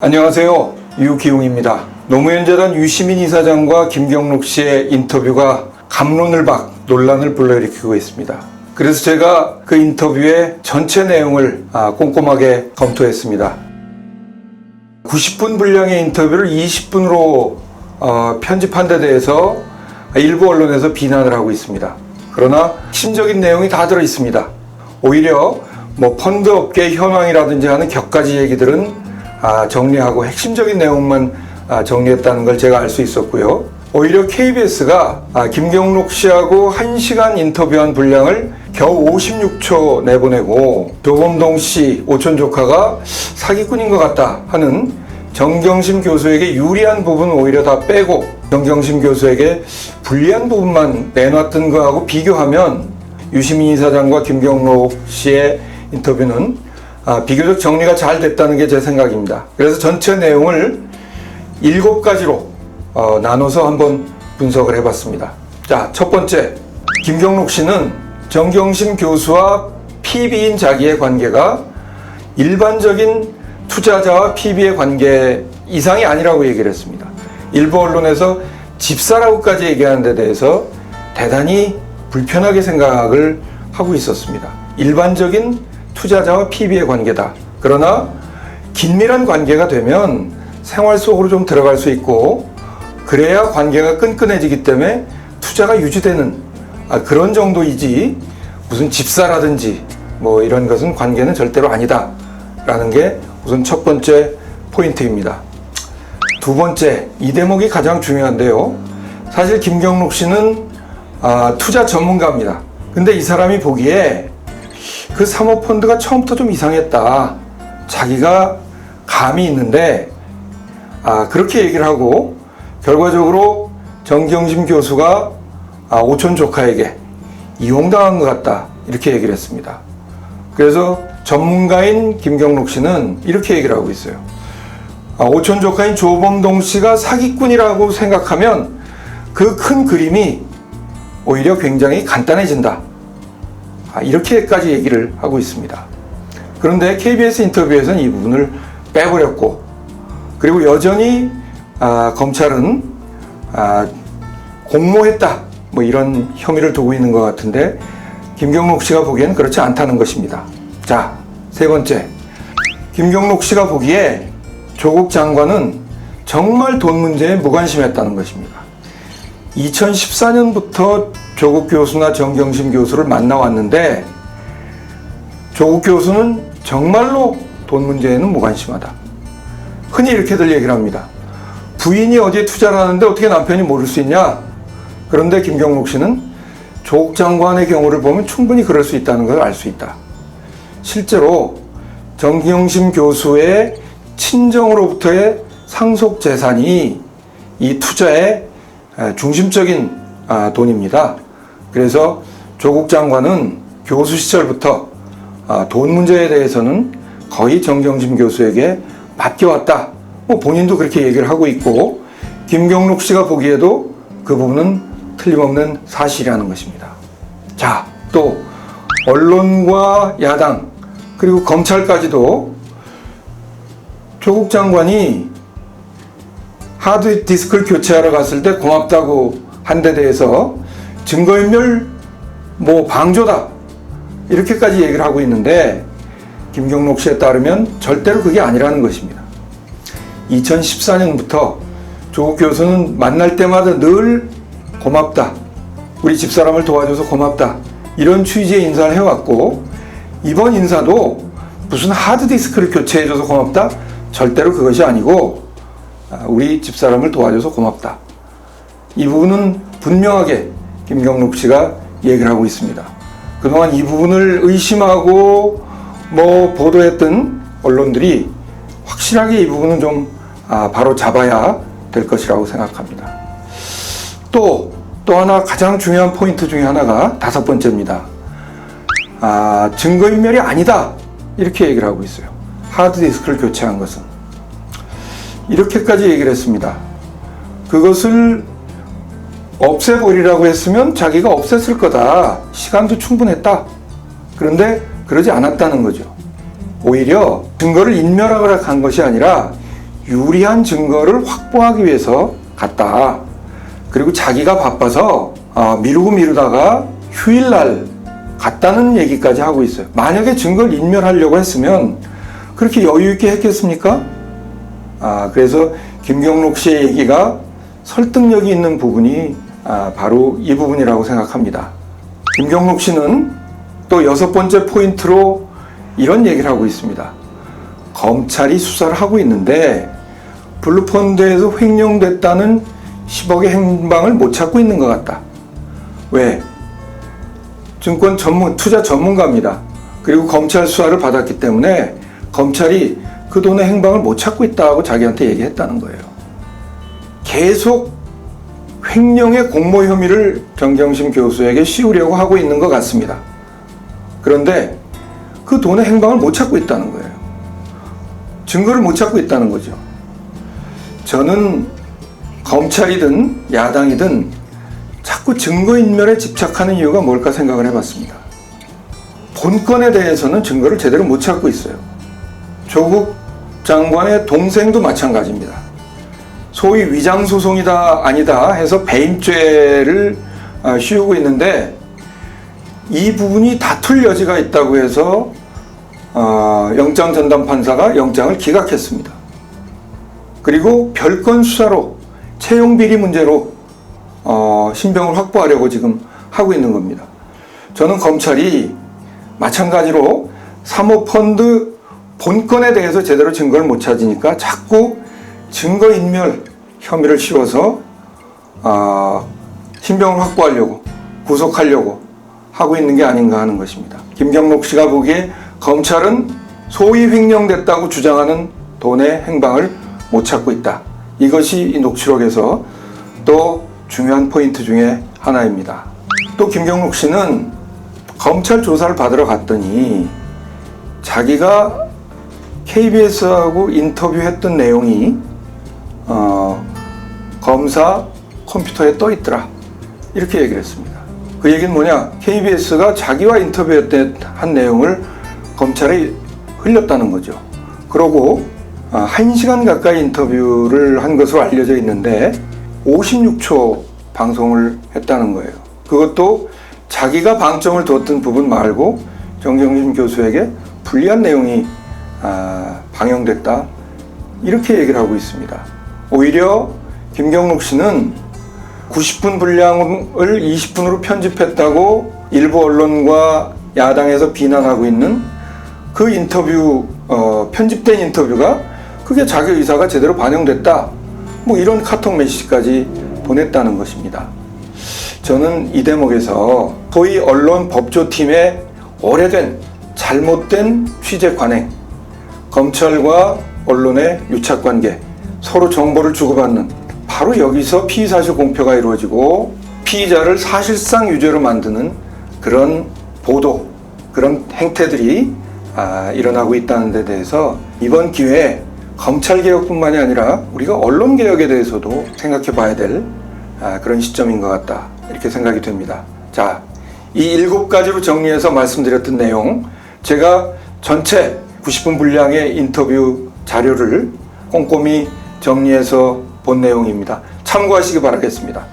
안녕하세요. 유기웅입니다. 노무현재단 유시민 이사장과 김경록 씨의 인터뷰가 갑론을박 논란을 불러일으키고 있습니다. 그래서 제가 그 인터뷰의 전체 내용을 꼼꼼하게 검토했습니다. 90분 분량의 인터뷰를 20분으로 편집한 데 대해서 일부 언론에서 비난을 하고 있습니다. 그러나 핵심적인 내용이 다 들어 있습니다. 오히려 펀드 업계 현황이라든지 하는 격가지 얘기들은 정리하고 핵심적인 내용만 정리했다는 걸 제가 알 수 있었고요. 오히려 KBS가 김경록 씨하고 1시간 인터뷰한 분량을 겨우 56초 내보내고 조범동 씨 오촌 조카가 사기꾼인 것 같다 하는 정경심 교수에게 유리한 부분 오히려 다 빼고 정경심 교수에게 불리한 부분만 내놨던 거하고 비교하면 유시민 이사장과 김경록 씨의 인터뷰는 비교적 정리가 잘 됐다는 게 제 생각입니다. 그래서 전체 내용을 7가지로 나눠서 한번 분석을 해봤습니다. 자, 첫 번째, 김경록 씨는 정경심 교수와 PB인 자기의 관계가 일반적인 투자자와 PB의 관계 이상이 아니라고 얘기를 했습니다. 일부 언론에서 집사라고까지 얘기하는 데 대해서 대단히 불편하게 생각을 하고 있었습니다. 일반적인 투자자와 PB의 관계다. 그러나 긴밀한 관계가 되면 생활 속으로 좀 들어갈 수 있고 그래야 관계가 끈끈해지기 때문에 투자가 유지되는 그런 정도이지 무슨 집사라든지 이런 것은 관계는 절대로 아니다 라는 게 우선 첫 번째 포인트입니다. 두 번째, 이 대목이 가장 중요한데요. 사실 김경록 씨는 투자 전문가입니다. 근데 이 사람이 보기에 그 사모펀드가 처음부터 좀 이상했다. 자기가 감이 있는데 그렇게 얘기를 하고 결과적으로 정경심 교수가 오촌 조카에게 이용당한 것 같다. 이렇게 얘기를 했습니다. 그래서 전문가인 김경록 씨는 이렇게 얘기를 하고 있어요. 오촌 조카인 조범동 씨가 사기꾼이라고 생각하면 그 큰 그림이 오히려 굉장히 간단해진다. 이렇게까지 얘기를 하고 있습니다. 그런데 KBS 인터뷰에서는 이 부분을 빼버렸고 그리고 여전히 검찰은 공모했다 이런 혐의를 두고 있는 것 같은데 김경록 씨가 보기엔 그렇지 않다는 것입니다. 자, 세 번째, 김경록 씨가 보기에 조국 장관은 정말 돈 문제에 무관심했다는 것입니다. 2014년부터 조국 교수나 정경심 교수를 만나왔는데 조국 교수는 정말로 돈 문제에는 무관심하다. 흔히 이렇게들 얘기를 합니다. 부인이 어디에 투자를 하는데 어떻게 남편이 모를 수 있냐? 그런데 김경록 씨는 조국 장관의 경우를 보면 충분히 그럴 수 있다는 걸 알 수 있다. 실제로 정경심 교수의 친정으로부터의 상속 재산이 이 투자의 중심적인 돈입니다. 그래서 조국 장관은 교수 시절부터 돈 문제에 대해서는 거의 정경심 교수에게 맡겨왔다. 본인도 그렇게 얘기를 하고 있고 김경록 씨가 보기에도 그 부분은 틀림없는 사실이라는 것입니다. 자, 또 언론과 야당 그리고 검찰까지도 조국 장관이 하드디스크를 교체하러 갔을 때 고맙다고 한 데 대해서 증거인멸 방조다 이렇게까지 얘기를 하고 있는데 김경록 씨에 따르면 절대로 그게 아니라는 것입니다. 2014년부터 조국 교수는 만날 때마다 늘 고맙다, 우리 집사람을 도와줘서 고맙다 이런 취지의 인사를 해왔고 이번 인사도 무슨 하드디스크를 교체해줘서 고맙다? 절대로 그것이 아니고 우리 집사람을 도와줘서 고맙다. 이 부분은 분명하게 김경록 씨가 얘기를 하고 있습니다. 그동안 이 부분을 의심하고 보도했던 언론들이 확실하게 이 부분은 좀 바로 잡아야 될 것이라고 생각합니다. 또 하나 가장 중요한 포인트 중에 하나가 다섯 번째입니다. 증거인멸이 아니다 이렇게 얘기를 하고 있어요. 하드디스크를 교체한 것은 이렇게까지 얘기를 했습니다. 그것을 없애버리라고 했으면 자기가 없앴을 거다. 시간도 충분했다. 그런데 그러지 않았다는 거죠. 오히려 증거를 인멸하거나 간 것이 아니라 유리한 증거를 확보하기 위해서 갔다. 그리고 자기가 바빠서 미루다가 휴일날 갔다는 얘기까지 하고 있어요. 만약에 증거를 인멸하려고 했으면 그렇게 여유 있게 했겠습니까? 그래서 김경록 씨의 얘기가 설득력이 있는 부분이 바로 이 부분이라고 생각합니다. 김경록 씨는 또 6번째 포인트로 이런 얘기를 하고 있습니다. 검찰이 수사를 하고 있는데 블루펀드에서 횡령됐다는 10억의 행방을 못 찾고 있는 것 같다. 왜? 증권 투자 전문가입니다. 그리고 검찰 수사를 받았기 때문에 검찰이 그 돈의 행방을 못 찾고 있다고 자기한테 얘기했다는 거예요. 계속 횡령의 공모 혐의를 정경심 교수에게 씌우려고 하고 있는 것 같습니다. 그런데 그 돈의 행방을 못 찾고 있다는 거예요. 증거를 못 찾고 있다는 거죠. 저는 검찰이든 야당이든 자꾸 증거인멸에 집착하는 이유가 뭘까 생각을 해봤습니다. 본건에 대해서는 증거를 제대로 못 찾고 있어요. 조국 장관의 동생도 마찬가지입니다. 소위 위장소송이다 아니다 해서 배임죄를 씌우고 있는데 이 부분이 다툴 여지가 있다고 해서 영장 전담 판사가 영장을 기각했습니다. 그리고 별건 수사로 채용 비리 문제로 신병을 확보하려고 지금 하고 있는 겁니다. 저는 검찰이 마찬가지로 사모펀드 본건에 대해서 제대로 증거를 못 찾으니까 자꾸 증거인멸 혐의를 씌워서 신병을 확보하려고 구속하려고 하고 있는 게 아닌가 하는 것입니다. 김경록 씨가 보기에 검찰은 소위 횡령됐다고 주장하는 돈의 행방을 못 찾고 있다. 이것이 이 녹취록에서 또 중요한 포인트 중에 하나입니다. 또 김경록 씨는 검찰 조사를 받으러 갔더니 자기가 KBS하고 인터뷰했던 내용이 검사 컴퓨터에 떠 있더라. 이렇게 얘기를 했습니다. 그 얘기는 뭐냐? KBS가 자기와 인터뷰한 내용을 검찰에 흘렸다는 거죠. 그러고 1시간 가까이 인터뷰를 한 것으로 알려져 있는데 56초 방송을 했다는 거예요. 그것도 자기가 방점을 뒀던 부분 말고 정경심 교수에게 불리한 내용이 방영됐다. 이렇게 얘기를 하고 있습니다. 오히려 김경록 씨는 90분 분량을 20분으로 편집했다고 일부 언론과 야당에서 비난하고 있는 그 인터뷰, 편집된 인터뷰가 그게 자기 의사가 제대로 반영됐다. 뭐 이런 카톡 메시지까지 보냈다는 것입니다. 저는 이 대목에서 소위 언론 법조팀의 오래된 잘못된 취재 관행, 검찰과 언론의 유착관계, 서로 정보를 주고받는 바로 여기서 피의사실 공표가 이루어지고 피의자를 사실상 유죄로 만드는 그런 보도, 그런 행태들이 일어나고 있다는 데 대해서 이번 기회에 검찰개혁뿐만이 아니라 우리가 언론개혁에 대해서도 생각해 봐야 될 그런 시점인 것 같다. 이렇게 생각이 됩니다. 자, 이 7가지로 정리해서 말씀드렸던 내용, 제가 전체 90분 분량의 인터뷰 자료를 꼼꼼히 정리해서 본 내용입니다. 참고하시기 바라겠습니다.